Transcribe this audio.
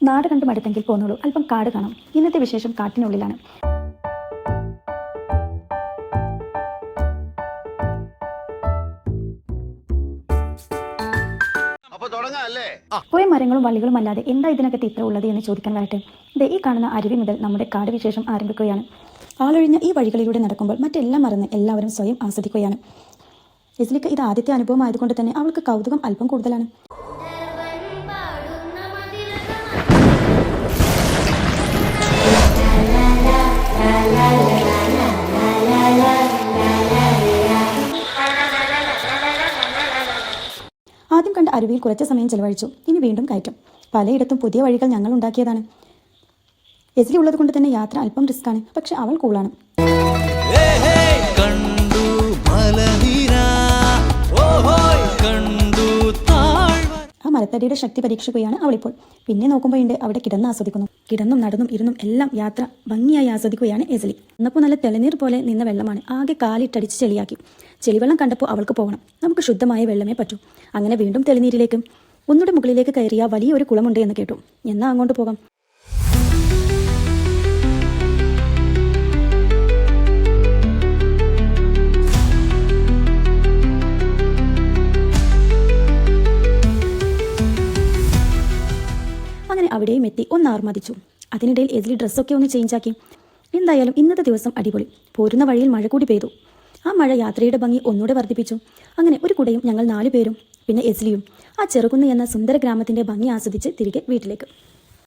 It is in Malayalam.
നാട് കണ്ട് മടുത്തെങ്കിൽ പോന്നോളൂ, അല്പം കാട് കാണാം. ഇന്നത്തെ വിശേഷം കാട്ടിനുള്ളിലാണ്. കുറെ മരങ്ങളും വള്ളികളും അല്ലാതെ എന്താ ഇതിനകത്ത് ഇത്ര ഉള്ളത് എന്ന് ചോദിക്കാൻ വരട്ടെ. ഈ കാണുന്ന അരുവി മുതൽ നമ്മുടെ കാട് വിശേഷം ആരംഭിക്കുകയാണ്. ആളൊഴിഞ്ഞ ഈ വഴികളിലൂടെ നടക്കുമ്പോൾ മറ്റെല്ലാം മറന്ന് എല്ലാവരും സ്വയം ആസ്വദിക്കുകയാണ്. എസ്ലിക്ക് ഇത് ആദ്യത്തെ അനുഭവം ആയതുകൊണ്ട് തന്നെ അവൾക്ക് കൗതുകം അല്പം കൂടുതലാണ്. ആദ്യം കണ്ട അരുവിയിൽ കുറച്ച് സമയം ചെലവഴിച്ചു. ഇനി വീണ്ടും കയറ്റം. പലയിടത്തും പുതിയ വഴികൾ ഞങ്ങൾ ഉണ്ടാക്കിയതാണ്. എസ്ലി ഉള്ളത് കൊണ്ട് തന്നെ യാത്ര അല്പം റിസ്ക്കാണ്. പക്ഷെ അവൾ കൂളാണ്. ആ മരത്തടിയുടെ ശക്തി പരീക്ഷിക്കുകയാണ് അവളിപ്പോൾ. പിന്നെ നോക്കുമ്പോഴുണ്ട് അവിടെ കിടന്ന് ആസ്വദിക്കുന്നു. കിടന്നും നടന്നും ഇരുന്നും എല്ലാം യാത്ര ഭംഗിയായി ആസ്വദിക്കുകയാണ് എസ്ലി. എന്നപ്പോൾ നല്ല തെളിനീർ പോലെ നിന്ന വെള്ളമാണ്. ആകെ കാലിട്ടടിച്ച് ചെളിയാക്കി. ചെളിവെള്ളം കണ്ടപ്പോൾ അവൾക്ക് പോകണം. നമുക്ക് ശുദ്ധമായ വെള്ളമേ പറ്റൂ. അങ്ങനെ വീണ്ടും തെളിനീരിലേക്ക്. ഒന്നുകൂടെ മുകളിലേക്ക് കയറിയ വലിയൊരു കുളമുണ്ട് എന്ന് കേട്ടു. എന്നാ അങ്ങോട്ട് പോകാം. അങ്ങനെ അവിടെയും എത്തി ഒന്ന് ആർമദിച്ചു. അതിനിടയിൽ എസ്ലി ഡ്രസ്സൊക്കെ ഒന്ന് ചേഞ്ചാക്കി. എന്തായാലും ഇന്നത്തെ ദിവസം അടിപൊളി. പോരുന്ന വഴിയിൽ മഴ കൂടി പെയ്തു. ആ മഴ യാത്രയുടെ ഭംഗി ഒന്നുകൂടെ വർദ്ധിപ്പിച്ചു. അങ്ങനെ ഒരു കുടയും ഞങ്ങൾ 4 പേരും പിന്നെ എസ്ലിയും ആ ചെറുകുന്ന് എന്ന സുന്ദര ഗ്രാമത്തിന്റെ ഭംഗി ആസ്വദിച്ച് തിരികെ വീട്ടിലേക്ക്.